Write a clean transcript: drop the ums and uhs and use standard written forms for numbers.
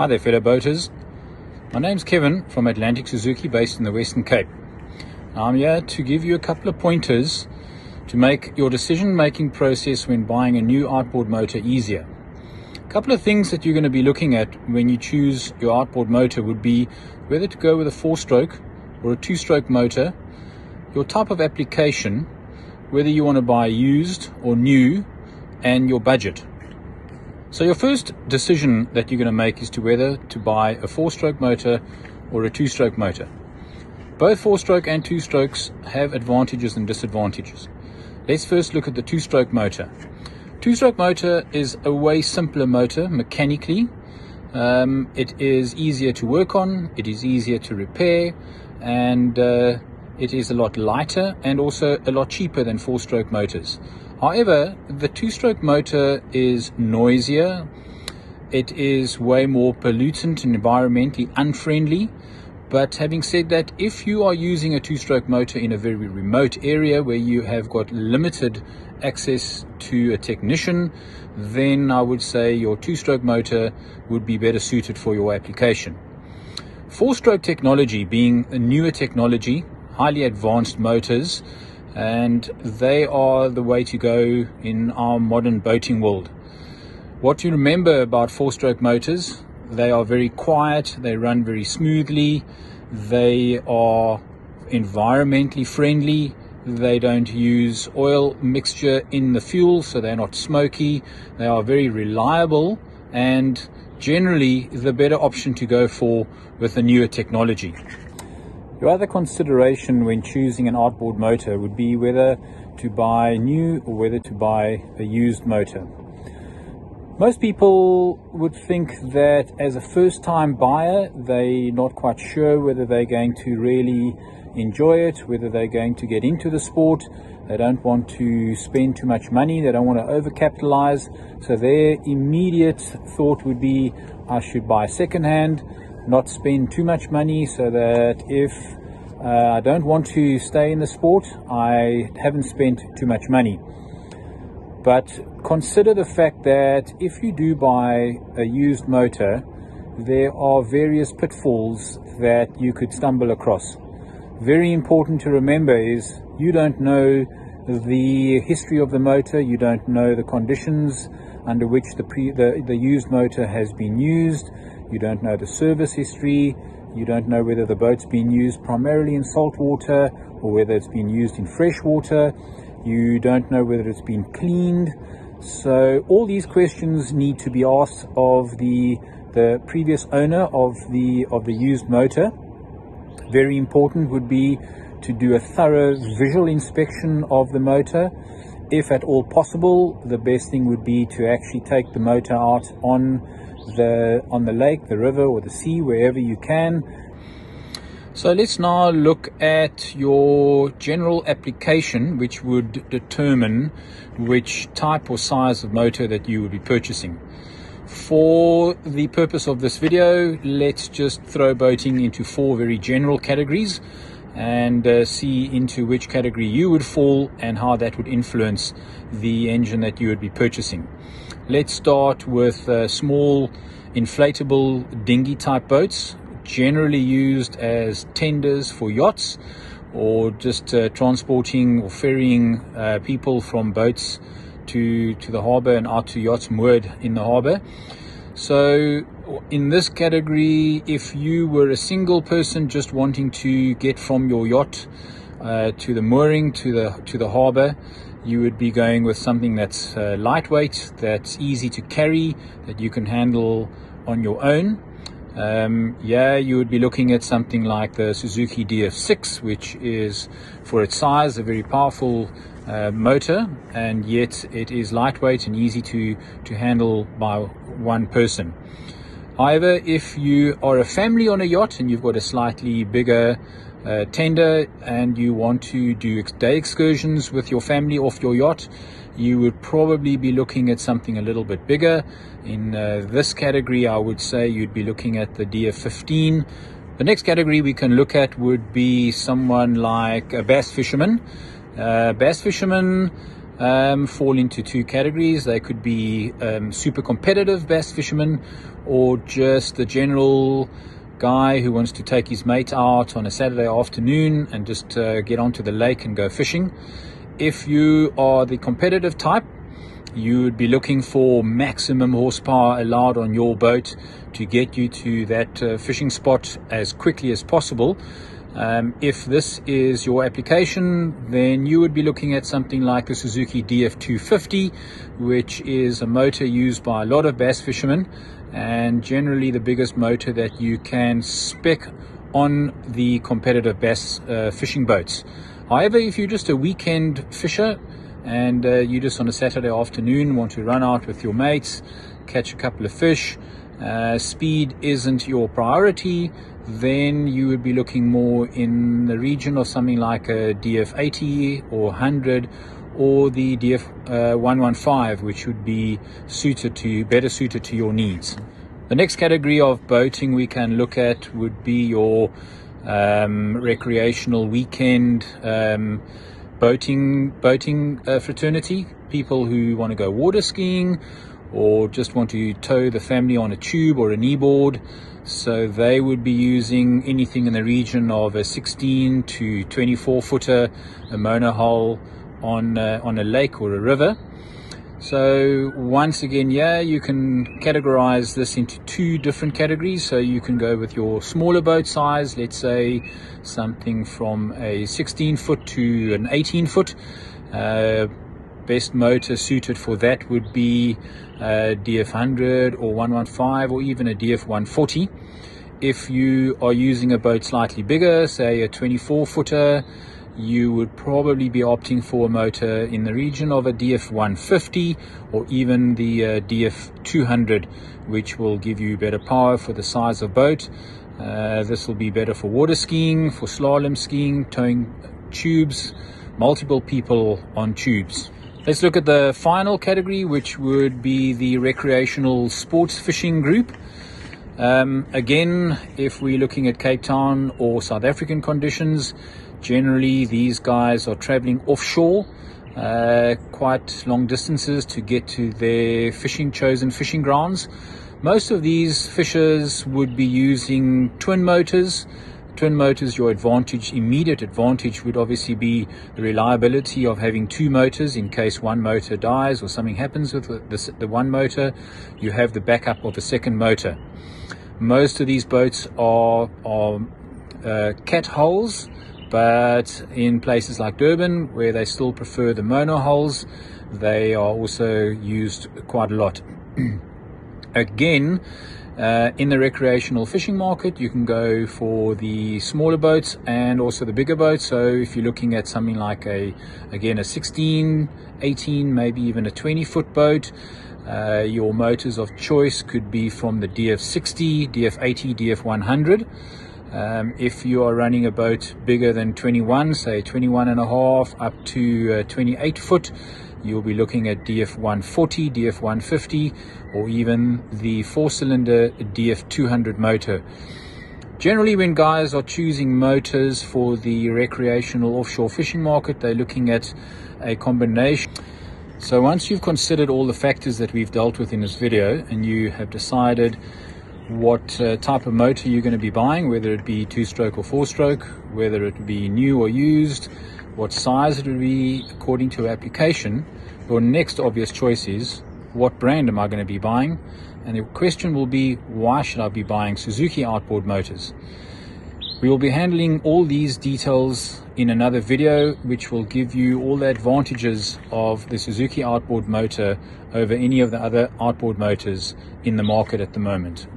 Hi there fellow boaters, my name's Kevin from Atlantic Suzuki based in the Western Cape. I'm here to give you a couple of pointers to make your decision-making process when buying a new outboard motor easier. A couple of things that you're going to be looking at when you choose your outboard motor would be whether to go with a 4-stroke or a 2-stroke motor, your type of application, whether you want to buy used or new, and your budget. So your first decision that you're going to make is to whether to buy a 4-stroke motor or a 2-stroke motor. Both 4-stroke and 2-strokes have advantages and disadvantages. Let's first look at the 2-stroke motor. 2-stroke motor is a way simpler motor mechanically. It is easier to work on, it is easier to repair, and it is a lot lighter and also a lot cheaper than 4-stroke motors. However, the 2-stroke motor is noisier, it is way more pollutant and environmentally unfriendly. But having said that, if you are using a 2-stroke motor in a very remote area where you have got limited access to a technician, then I would say your 2-stroke motor would be better suited for your application. 4-stroke technology being a newer technology, highly advanced motors, and they are the way to go in our modern boating world. What you remember about 4-stroke motors: they are very quiet, they run very smoothly, they are environmentally friendly, they don't use oil mixture in the fuel, so they're not smoky, they are very reliable, and generally the better option to go for with the newer technology. Your other consideration when choosing an outboard motor would be whether to buy new or whether to buy a used motor. Most people would think that as a first-time buyer, they're not quite sure whether they're going to really enjoy it, whether they're going to get into the sport. They don't want to spend too much money, they don't want to overcapitalize, so their immediate thought would be, I should buy second-hand, not spend too much money, so that if I don't want to stay in the sport, I haven't spent too much money. But consider the fact that if you do buy a used motor, there are various pitfalls that you could stumble across. Very important to remember is you don't know the history of the motor, you don't know the conditions under which the used motor has been used, you don't know the service history, you don't know whether the boat's been used primarily in salt water or whether it's been used in fresh water. You don't know whether it's been cleaned. So all these questions need to be asked of the previous owner of the used motor. Very important would be to do a thorough visual inspection of the motor. If at all possible, the best thing would be to actually take the motor out on the lake, the river, or the sea, wherever you can. So let's now look at your general application, which would determine which type or size of motor that you would be purchasing. For the purpose of this video, let's just throw boating into 4 very general categories and see into which category you would fall and how that would influence the engine that you would be purchasing. Let's start with small inflatable dinghy type boats, generally used as tenders for yachts or just transporting or ferrying people from boats to the harbor and out to yachts moored in the harbor. So in this category, if you were a single person just wanting to get from your yacht to the mooring to the harbor, you would be going with something that's lightweight, that's easy to carry, that you can handle on your own. You would be looking at something like the Suzuki DF6, which is, for its size, a very powerful motor, and yet it is lightweight and easy to handle by one person. However, if you are a family on a yacht and you've got a slightly bigger tender and you want to do day excursions with your family off your yacht, you would probably be looking at something a little bit bigger. In this category, I would say you'd be looking at the DF15. The next category we can look at would be someone like a bass fisherman. Bass fisherman fall into two categories. They could be super competitive bass fishermen, or just the general guy who wants to take his mate out on a Saturday afternoon and just get onto the lake and go fishing. If you are the competitive type, you would be looking for maximum horsepower allowed on your boat to get you to that fishing spot as quickly as possible. If this is your application, then you would be looking at something like the Suzuki DF250, which is a motor used by a lot of bass fishermen, and generally the biggest motor that you can spec on the competitive bass fishing boats. However, if you're just a weekend fisher and you just on a Saturday afternoon want to run out with your mates, catch a couple of fish, speed isn't your priority, then you would be looking more in the region of something like a DF80 or 100, or the DF115, which would be better suited to your needs. The next category of boating we can look at would be your recreational weekend boating fraternity. People who want to go water skiing or just want to tow the family on a tube or a kneeboard. So they would be using anything in the region of a 16 to 24 footer, a monohull on a lake or a river. So once again, yeah, you can categorize this into two different categories. So you can go with your smaller boat size, let's say something from a 16 foot to an 18 foot. Best motor suited for that would be a DF100 or 115 or even a DF140. If you are using a boat slightly bigger, say a 24 footer, you would probably be opting for a motor in the region of a DF150 or even the DF200, which will give you better power for the size of boat. This will be better for water skiing, for slalom skiing, towing tubes, multiple people on tubes. Let's look at the final category, which would be the recreational sports fishing group. Again, if we're looking at Cape Town or South African conditions, generally these guys are traveling offshore quite long distances to get to their chosen fishing grounds. Most of these fishers would be using twin motors. Twin motors, your immediate advantage would obviously be the reliability of having two motors. In case one motor dies or something happens with the one motor, you have the backup of the second motor. Most of these boats are cat hulls, but in places like Durban, where they still prefer the mono hulls, they are also used quite a lot. Again, in the recreational fishing market, you can go for the smaller boats and also the bigger boats. So if you're looking at something like a 16, 18, maybe even a 20 foot boat, your motors of choice could be from the DF60, DF80, DF100. If you are running a boat bigger than 21, say 21.5 up to 28 foot, you'll be looking at DF140, DF150, or even the 4-cylinder DF200 motor. Generally, when guys are choosing motors for the recreational offshore fishing market, they're looking at a combination. So once you've considered all the factors that we've dealt with in this video, and you have decided what type of motor you're going to be buying, whether it be 2-stroke or 4-stroke, whether it be new or used, what size it would be according to application, your next obvious choice is, what brand am I going to be buying? And the question will be, why should I be buying Suzuki outboard motors? We will be handling all these details in another video, which will give you all the advantages of the Suzuki outboard motor over any of the other outboard motors in the market at the moment.